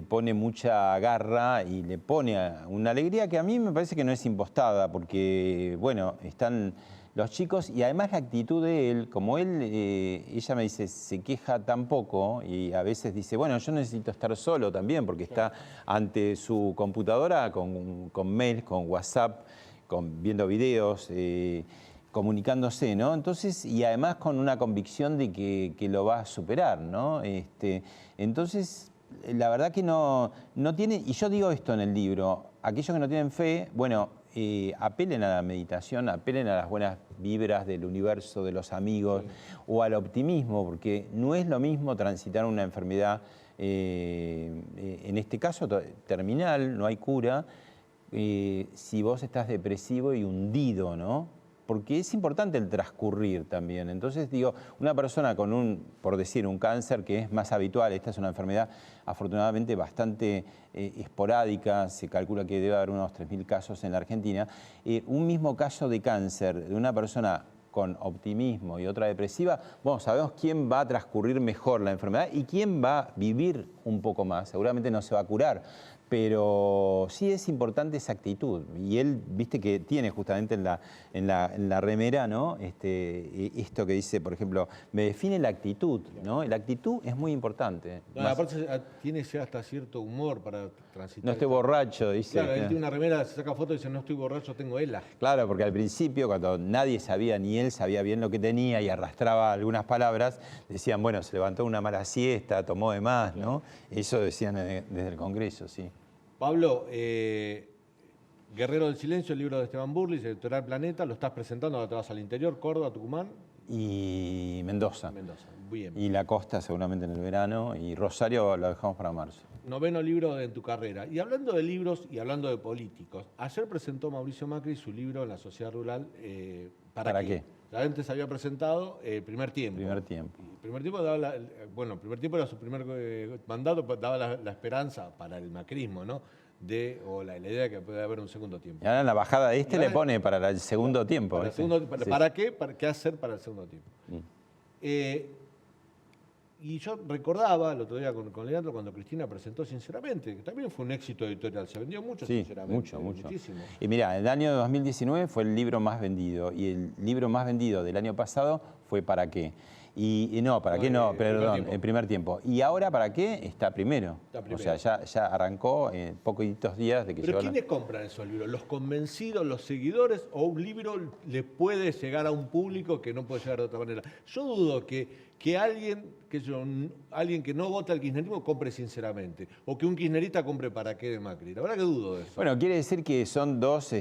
pone mucha garra y le pone una alegría que a mí me parece que no es impostada, porque bueno, están los chicos y además la actitud de él, como él, ella me dice, se queja tan poco y a veces dice, bueno, yo necesito estar solo también porque está ante su computadora con mail, con WhatsApp, viendo videos, comunicándose, ¿no? Entonces, y además con una convicción de que lo va a superar, ¿no? Entonces, la verdad que no tiene, y yo digo esto en el libro, aquellos que no tienen fe, bueno, apelen a la meditación, apelen a las buenas vibras del universo, de los amigos, o al optimismo, porque no es lo mismo transitar una enfermedad, en este caso terminal, no hay cura, si vos estás depresivo y hundido, ¿no? porque es importante el transcurrir también. Entonces digo, una persona con por decir, un cáncer que es más habitual, esta es una enfermedad afortunadamente bastante esporádica, se calcula que debe haber unos 3.000 casos en la Argentina, un mismo caso de cáncer de una persona con optimismo y otra depresiva, bueno, sabemos quién va a transcurrir mejor la enfermedad y quién va a vivir un poco más. Seguramente no se va a curar, pero sí es importante esa actitud. Y él, viste que tiene justamente en la remera, ¿no? Esto que dice, por ejemplo, me define la actitud, ¿no? La actitud es muy importante. No, aparte tiene ya hasta cierto humor para transitar. No estoy borracho, dice. Claro, él tiene una remera, se saca foto y dice, no estoy borracho, tengo ELA. Claro, porque al principio, cuando nadie sabía, ni él sabía bien lo que tenía y arrastraba algunas palabras, decían, bueno, se levantó una mala siesta, tomó de más, ¿no? Eso decían desde el Congreso, sí. Pablo, Guerrero del Silencio, el libro de Esteban Burlis, Editorial Planeta, lo estás presentando, ahora te vas al interior, Córdoba, Tucumán. Y Mendoza. Mendoza, bien. Y La Costa seguramente en el verano, y Rosario lo dejamos para marzo. Noveno libro en tu carrera. Y hablando de libros y hablando de políticos, ayer presentó Mauricio Macri su libro en la Sociedad Rural, ¿Para qué? Antes había presentado Primer Tiempo. Primer Tiempo. Y Primer Tiempo daba Primer Tiempo era su primer mandato, daba la esperanza para el macrismo, ¿no? O la idea de que puede haber un segundo tiempo. Y ahora en la bajada de le pone para el segundo tiempo. ¿Para qué? ¿Qué hacer para el segundo tiempo? Y yo recordaba el otro día con Leandro cuando Cristina presentó Sinceramente, que también fue un éxito editorial, se vendió mucho, sí, Sinceramente. Mucho. Muchísimo. Y mira, el año 2019 fue el libro más vendido y el libro más vendido del año pasado fue ¿Para qué? Perdón, el Primer Tiempo. Y ahora ¿Para qué? Está primero. O sea, ya arrancó en poquitos días de que ¿Pero llegó. quiénes compran esos libros? ¿Los convencidos, los seguidores? ¿O un libro le puede llegar a un público que no puede llegar de otra manera? Yo dudo que alguien que no vota al kirchnerismo compre Sinceramente, o que un kirchnerista compre ¿Para qué? De Macri. La verdad que dudo de eso. Bueno, quiere decir que son dos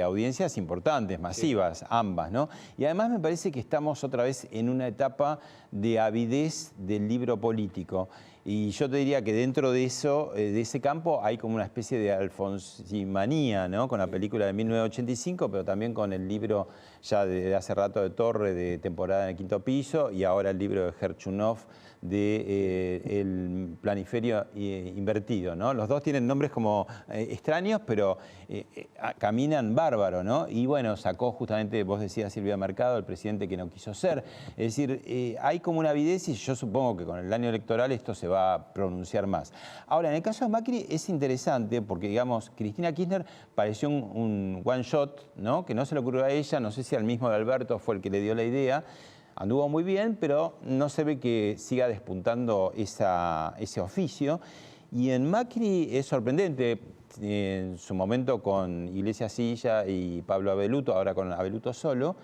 audiencias importantes, masivas, sí, ambas, ¿no? Y además me parece que estamos otra vez en una etapa de avidez del libro político. Y yo te diría que dentro de eso, de ese campo, hay como una especie de alfonsimanía, ¿no? Con la película de 1985, pero también con el libro ya de hace rato de Torre, de Temporada en el Quinto Piso, y ahora el libro de Gerchunov de El Planiferio Invertido, ¿no? Los dos tienen nombres como extraños, pero caminan bárbaro, ¿no? Y bueno, sacó justamente, vos decías, Silvia Mercado, el presidente que no quiso ser. Es decir, hay como una avidez y yo supongo que con el año electoral esto se va a pronunciar más. Ahora, en el caso de Macri es interesante porque, digamos, Cristina Kirchner pareció un one shot, ¿no? Que no se le ocurrió a ella, no sé si al mismo de Alberto fue el que le dio la idea. Anduvo muy bien, pero no se ve que siga despuntando ese oficio. Y en Macri es sorprendente, en su momento con Iglesias Silla y Pablo Abeluto, ahora con Abeluto solo.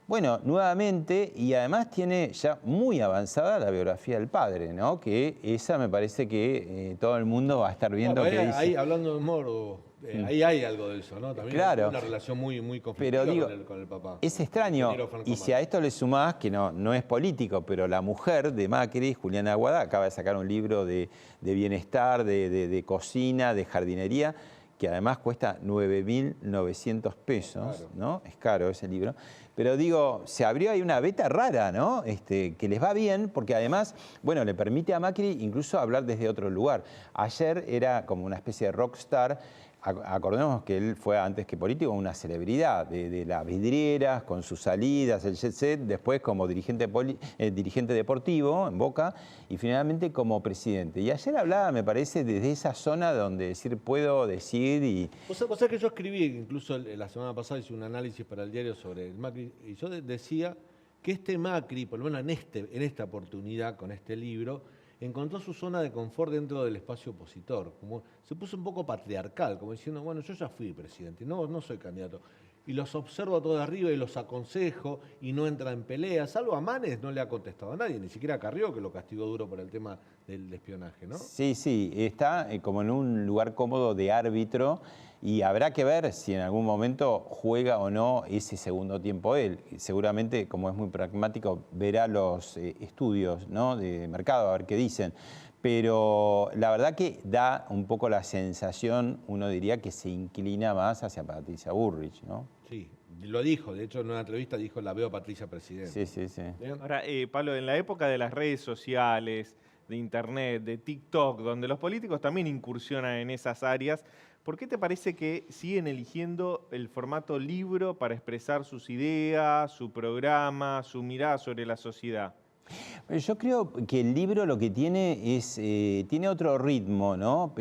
Bueno, nuevamente, y además tiene ya muy avanzada la biografía del padre, ¿no? Que esa me parece que todo el mundo va a estar viendo que dice. Ahí, hablando de Moro, ahí hay algo de eso, ¿no? También claro, una relación muy conflictiva con el papá. Es extraño, y si a esto le sumás, que no es político, pero la mujer de Macri, Juliana Aguada, acaba de sacar un libro de bienestar, de cocina, de jardinería, que además cuesta 9.900 pesos, claro, ¿no? Es caro ese libro. Pero digo, se abrió ahí una beta rara, ¿no? Que les va bien, porque además, bueno, le permite a Macri incluso hablar desde otro lugar. Ayer era como una especie de rockstar. Acordemos que él fue, antes que político, una celebridad de las vidrieras, con sus salidas, el jet set, después como dirigente deportivo en Boca y finalmente como presidente. Y ayer hablaba, me parece, desde esa zona donde decir, puedo decir y... O sea que yo escribí, incluso la semana pasada hice un análisis para el diario sobre el Macri, y yo decía que este Macri, por lo menos en esta oportunidad, con este libro, encontró su zona de confort dentro del espacio opositor. Como se puso un poco patriarcal, como diciendo, bueno, yo ya fui presidente, no soy candidato. Y los observo a todos de arriba y los aconsejo y no entra en peleas. Salvo a Manes no le ha contestado a nadie, ni siquiera a Carrió, que lo castigó duro por el tema del espionaje, ¿no? Sí, está como en un lugar cómodo de árbitro y habrá que ver si en algún momento juega o no ese segundo tiempo él. Seguramente, como es muy pragmático, verá los estudios, ¿no? De mercado, a ver qué dicen. Pero la verdad que da un poco la sensación, uno diría, que se inclina más hacia Patricia Bullrich, ¿no? Sí, lo dijo, de hecho en una entrevista dijo, la veo a Patricia presidente. Sí, sí, sí. ¿Bien? Ahora, Pablo, en la época de las redes sociales, de internet, de TikTok, donde los políticos también incursionan en esas áreas, ¿por qué te parece que siguen eligiendo el formato libro para expresar sus ideas, su programa, su mirada sobre la sociedad? Yo creo que el libro lo que tiene es, tiene otro ritmo, ¿no?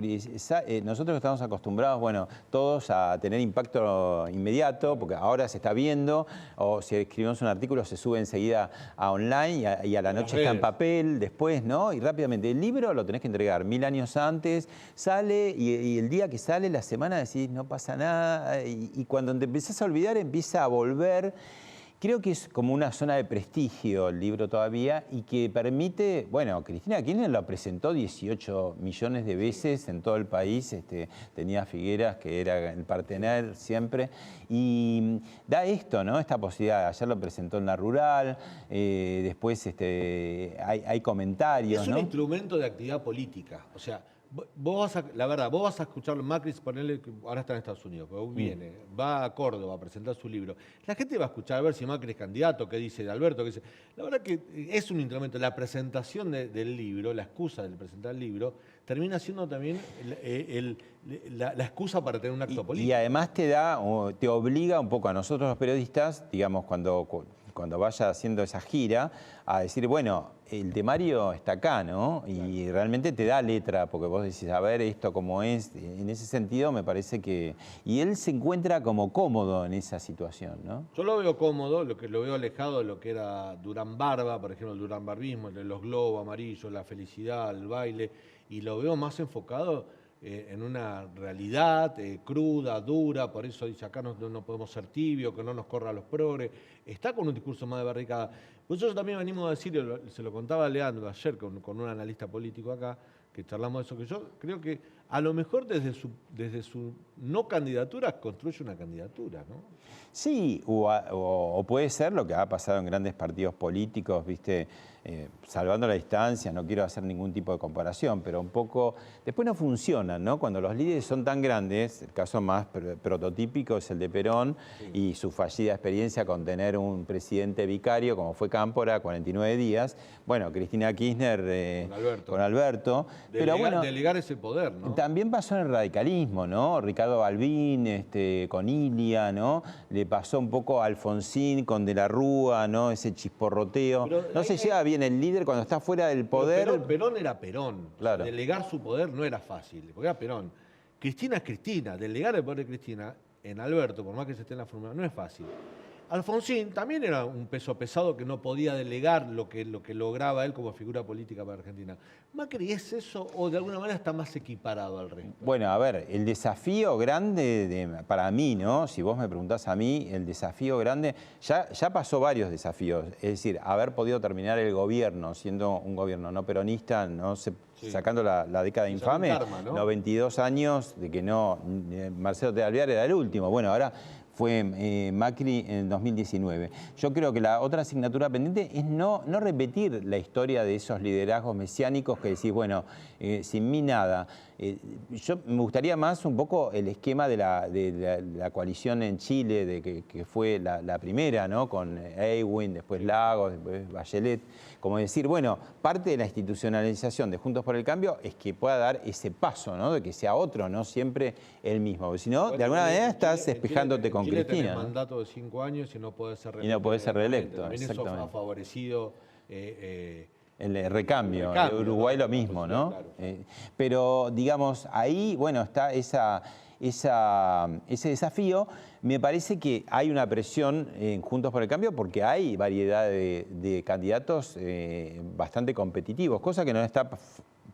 Nosotros estamos acostumbrados, bueno, todos a tener impacto inmediato, porque ahora se está viendo, o si escribimos un artículo se sube enseguida a online y a la noche está en papel, después, ¿no? Y rápidamente, el libro lo tenés que entregar 1000 años antes, sale y el día que sale, la semana decís, no pasa nada, y cuando te empezás a olvidar empieza a volver. Creo que es como una zona de prestigio el libro todavía y que permite, bueno, Cristina Kirchner lo presentó 18 millones de veces en todo el país, tenía Figueras, que era el partener siempre, y da esto, ¿no? Esta posibilidad, ayer lo presentó en La Rural, después hay comentarios, Es ¿no? un instrumento de actividad política, o sea, vos vas a escuchar Macri, ponerle que ahora está en Estados Unidos, pero viene, va a Córdoba a presentar su libro. La gente va a escuchar a ver si Macri es candidato, qué dice de Alberto, qué dice. La verdad que es un instrumento, la presentación del libro, la excusa de presentar el libro, termina siendo también la excusa para tener un acto político. Y además te obliga un poco a nosotros los periodistas, digamos, cuando vaya haciendo esa gira, a decir, bueno, el temario está acá, ¿no? Y realmente te da letra, porque vos decís, a ver, esto cómo es. En ese sentido, me parece que... Y él se encuentra como cómodo en esa situación, ¿no? Yo lo veo cómodo, lo veo alejado de lo que era Durán Barba, por ejemplo, el Durán Barbismo, los globos amarillos, la felicidad, el baile, y lo veo más enfocado en una realidad cruda, dura, por eso dice acá no podemos ser tibios, que no nos corra los progres, está con un discurso más de barricada. Nosotros también venimos a decir, se lo contaba a Leandro ayer con un analista político acá, que charlamos de eso, que yo creo que a lo mejor desde su no candidatura construye una candidatura, ¿no? Sí, o puede ser lo que ha pasado en grandes partidos políticos, ¿viste? Salvando la distancia, no quiero hacer ningún tipo de comparación, pero un poco... Después no funcionan, ¿no? Cuando los líderes son tan grandes, el caso más prototípico es el de Perón y su fallida experiencia con tener un presidente vicario, como fue Cámpora, 49 días. Bueno, Cristina Kirchner con Alberto. Pero bueno, delegar ese poder, ¿no? También pasó en el radicalismo, ¿no? Ricardo Balbín con Ilia, ¿no? Le pasó un poco a Alfonsín con De la Rúa, ¿no? Ese chisporroteo. Pero no se lleva bien el líder cuando está fuera del poder. Perón era Perón. Claro. Delegar su poder no era fácil, porque era Perón. Cristina es Cristina. Delegar el poder de Cristina en Alberto, por más que se esté en la fórmula, no es fácil. Alfonsín también era un peso pesado que no podía delegar lo que lograba él como figura política para Argentina. ¿Macri es eso o de alguna manera está más equiparado al resto? Bueno, a ver, el desafío grande para mí, ¿no? Si vos me preguntás a mí, el desafío grande, ya pasó varios desafíos. Es decir, haber podido terminar el gobierno, siendo un gobierno no peronista, sacando la década infame, karma, ¿no? 92 años de que Marcelo T. Alvear era el último. Bueno, ahora fue Macri en 2019. Yo creo que la otra asignatura pendiente es no repetir la historia de esos liderazgos mesiánicos que decís, bueno, sin mí nada. Yo me gustaría más un poco el esquema de la coalición en Chile, que fue la primera, ¿no? Con Aylwin, después Lagos, después Bachelet. Como decir, bueno, parte de la institucionalización de Juntos por el Cambio es que pueda dar ese paso, ¿no? De que sea otro, no siempre el mismo. Porque si no, de alguna manera estás espejándote con Chile Cristina. Tiene mandato de 5 años y no puede ser reelecto. Y no puede ser reelecto, también exactamente. eso ha favorecido... el recambio, de Uruguay lo mismo, ¿no? Claro. Pero, digamos, ahí, bueno, está ese desafío. Me parece que hay una presión en Juntos por el Cambio porque hay variedad de candidatos bastante competitivos, cosa que no está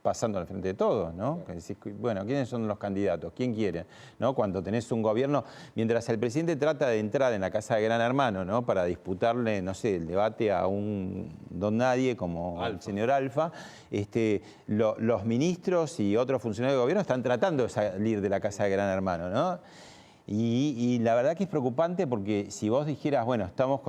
pasando al frente de todos, ¿no? Claro. Bueno, ¿quiénes son los candidatos? ¿Quién quiere? ¿No? Cuando tenés un gobierno, mientras el presidente trata de entrar en la casa de Gran Hermano, ¿no? Para disputarle, no sé, el debate a un don nadie como el señor Alfa, los ministros y otros funcionarios de gobierno están tratando de salir de la casa de Gran Hermano, ¿no? Y la verdad que es preocupante porque si vos dijeras, bueno, estamos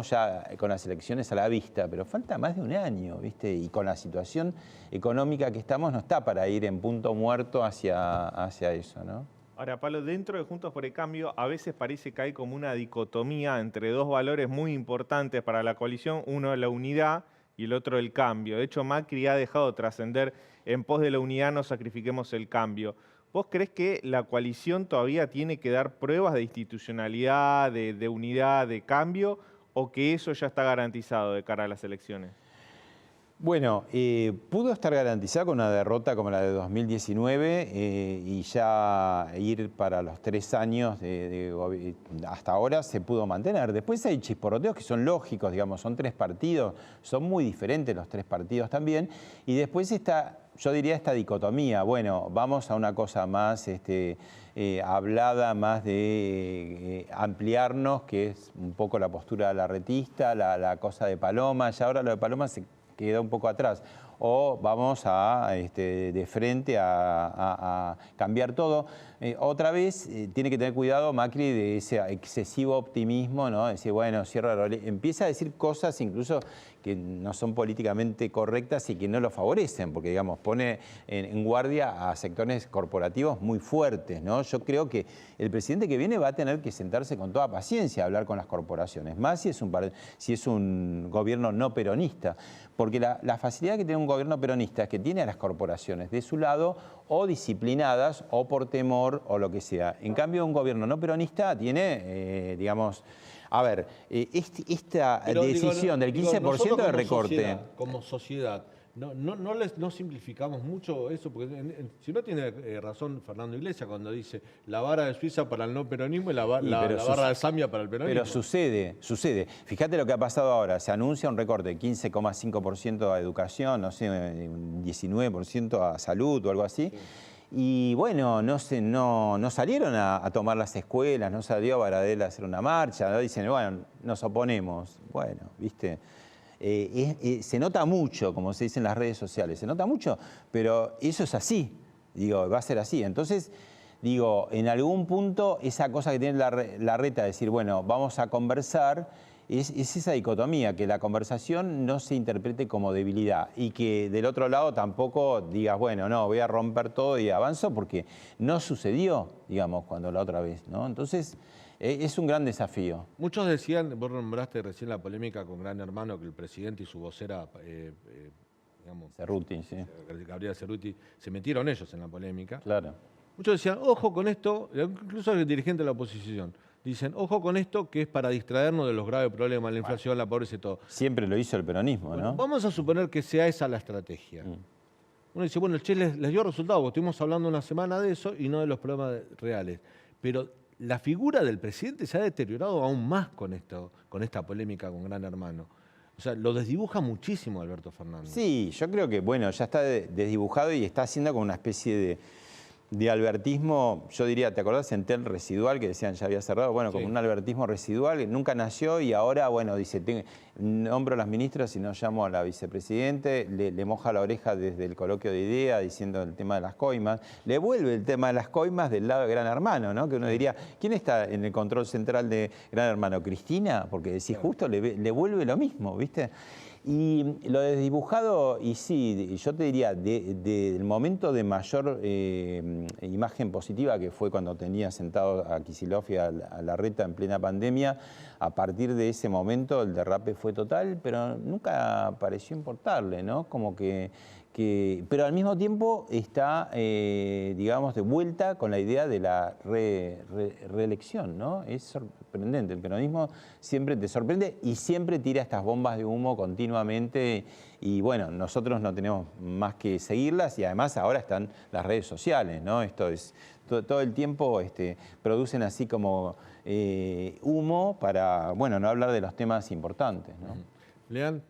ya con las elecciones a la vista, pero falta más de un año, ¿viste? Y con la situación económica que estamos no está para ir en punto muerto hacia eso, ¿no? Ahora, Pablo, dentro de Juntos por el Cambio, a veces parece que hay como una dicotomía entre dos valores muy importantes para la coalición, uno la unidad y el otro el cambio. De hecho, Macri ha dejado trascender en pos de la unidad, no sacrifiquemos el cambio. ¿Vos creés que la coalición todavía tiene que dar pruebas de institucionalidad, de unidad, de cambio, o que eso ya está garantizado de cara a las elecciones? Bueno, pudo estar garantizada con una derrota como la de 2019 y ya ir para los 3 años hasta ahora se pudo mantener. Después hay chisporroteos que son lógicos, digamos, son 3 partidos, son muy diferentes los 3 partidos también. Y después está, yo diría, esta dicotomía. Bueno, vamos a una cosa más hablada, más de ampliarnos, que es un poco la postura larretista, la cosa de Paloma. Ya ahora lo de Paloma se queda un poco atrás, o vamos a de frente a cambiar todo. Otra vez tiene que tener cuidado Macri de ese excesivo optimismo, ¿no? Decir, bueno, empieza a decir cosas incluso que no son políticamente correctas y que no lo favorecen, porque digamos pone en guardia a sectores corporativos muy fuertes, ¿no? Yo creo que el presidente que viene va a tener que sentarse con toda paciencia a hablar con las corporaciones, más si es un gobierno no peronista, porque la facilidad que tiene un gobierno peronista es que tiene a las corporaciones de su lado o disciplinadas o por temor o lo que sea. En cambio, un gobierno no peronista tiene, digamos, a ver, esta decisión del 15% de recorte. Como sociedad, no simplificamos mucho eso, porque si no tiene razón Fernando Iglesias cuando dice la vara de Suiza para el no peronismo y la barra de Zambia para el peronismo. Pero sucede. Fíjate lo que ha pasado ahora. Se anuncia un recorte de 15,5% a educación, no sé, un 19% a salud o algo así. Sí. Y bueno, no salieron a tomar las escuelas, no salió Baradel a hacer una marcha, ¿no? Dicen, bueno, nos oponemos. Bueno, ¿viste? Se nota mucho, como se dice en las redes sociales, se nota mucho, pero eso es así, digo, va a ser así. Entonces, digo, en algún punto esa cosa que tiene la reta de decir, bueno, vamos a conversar, es esa dicotomía, que la conversación no se interprete como debilidad y que del otro lado tampoco digas, bueno, no, voy a romper todo y avanzo, porque no sucedió, digamos, cuando la otra vez, ¿no? Entonces, es un gran desafío. Muchos decían, vos nombraste recién la polémica con Gran Hermano, que el presidente y su vocera, digamos, Cerruti, sí. Gabriela Cerruti, se metieron ellos en la polémica. Claro. Muchos decían, ojo con esto, incluso el dirigente de la oposición, dicen, ojo con esto, que es para distraernos de los graves problemas, la inflación, la pobreza y todo. Siempre lo hizo el peronismo, bueno, ¿no? Vamos a suponer que sea esa la estrategia. Uno dice, bueno, el Che les dio resultados, porque estuvimos hablando una semana de eso y no de los problemas reales. Pero la figura del presidente se ha deteriorado aún más con esta polémica con Gran Hermano. O sea, lo desdibuja muchísimo Alberto Fernández. Sí, yo creo que, bueno, ya está desdibujado y está haciendo como una especie de albertismo, yo diría, ¿te acordás? Entel residual, que decían ya había cerrado, bueno, como un albertismo residual que nunca nació y ahora, bueno, dice, nombro a las ministras y no llamo a la vicepresidente, le moja la oreja desde el coloquio de ideas diciendo el tema de las coimas, le vuelve el tema de las coimas del lado de Gran Hermano, ¿no? Que uno diría, ¿quién está en el control central de Gran Hermano? ¿Cristina? Porque decís, justo le vuelve lo mismo, ¿viste? Y lo desdibujado, y sí, yo te diría, del momento de mayor imagen positiva, que fue cuando tenía sentado a Kicillof y a Larreta en plena pandemia, a partir de ese momento el derrape fue total, pero nunca pareció importarle, ¿no? Como pero al mismo tiempo está, digamos, de vuelta con la idea de la reelección, ¿no? Es sorprendente, el peronismo siempre te sorprende y siempre tira estas bombas de humo continuamente y bueno, nosotros no tenemos más que seguirlas y además ahora están las redes sociales, ¿no? Esto es, todo el tiempo producen así como humo para, bueno, no hablar de los temas importantes, ¿no? Lean.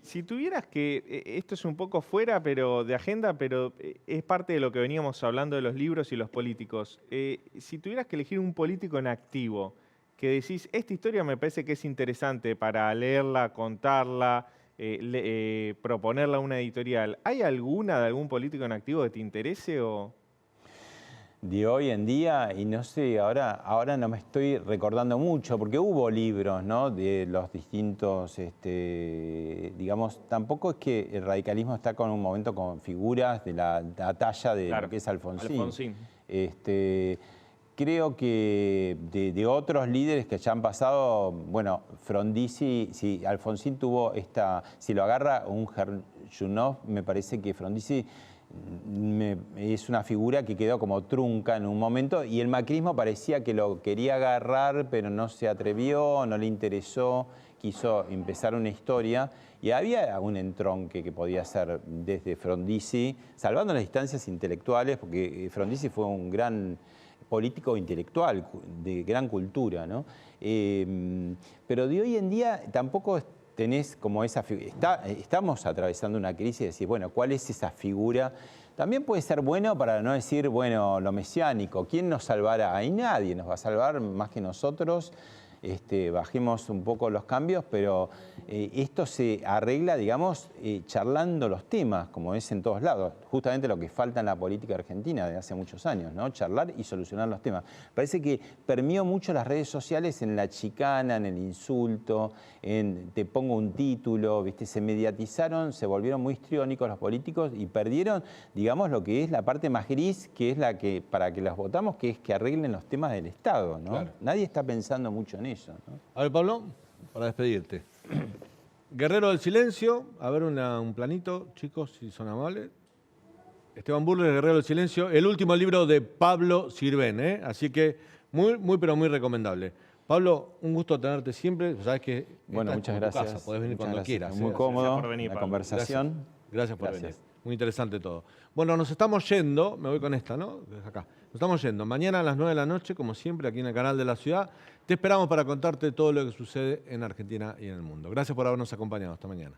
Si tuvieras que, esto es un poco fuera de agenda, pero es parte de lo que veníamos hablando de los libros y los políticos. Si tuvieras que elegir un político en activo, que decís, esta historia me parece que es interesante para leerla, contarla, proponerla a una editorial, ¿hay alguna de algún político en activo que te interese o...? De hoy en día, y no sé, ahora no me estoy recordando mucho, porque hubo libros, ¿no? De los distintos, digamos, tampoco es que el radicalismo está con un momento con figuras de la talla de lo que es Alfonsín. Creo que de otros líderes que ya han pasado, bueno, Frondizi, si Alfonsín tuvo si lo agarra un Gerchunov, me parece que Frondizi es una figura que quedó como trunca en un momento, y el macrismo parecía que lo quería agarrar, pero no se atrevió, no le interesó, quiso empezar una historia, y había un entronque que podía ser desde Frondizi, salvando las distancias intelectuales, porque Frondizi fue un gran político intelectual, de gran cultura, ¿no? Pero de hoy en día tampoco tenés como esa figura. Estamos atravesando una crisis y decir, bueno, ¿cuál es esa figura? También puede ser bueno para no decir, bueno, lo mesiánico, ¿quién nos salvará? Ahí nadie nos va a salvar más que nosotros. Bajemos un poco los cambios, pero esto se arregla, digamos, charlando los temas, como es en todos lados. Justamente lo que falta en la política argentina desde hace muchos años, ¿no? Charlar y solucionar los temas. Parece que permeó mucho las redes sociales en la chicana, en el insulto, en te pongo un título, ¿viste? Se mediatizaron, se volvieron muy histriónicos los políticos y perdieron, digamos, lo que es la parte más gris, que es la que, para que los votamos, que es que arreglen los temas del Estado, ¿no? Claro. Nadie está pensando mucho en eso, ¿no? A ver, Pablo, para despedirte. Guerrero del Silencio, a ver un planito, chicos, si son amables. Esteban Burles, Guerrero del Silencio, el último libro de Pablo Sirven, ¿eh? Así que pero muy recomendable. Pablo, un gusto tenerte siempre. Sabes que bueno, muchas gracias. Casa. Podés venir cuando quieras. Muy cómodo por venir, la Pablo. conversación. Gracias por venir. Muy interesante todo. Bueno, nos estamos yendo, me voy con esta, ¿no? Desde acá. Nos estamos yendo. Mañana a las 9 de la noche, como siempre, aquí en el canal de la ciudad. Te esperamos para contarte todo lo que sucede en Argentina y en el mundo. Gracias por habernos acompañado. Hasta mañana.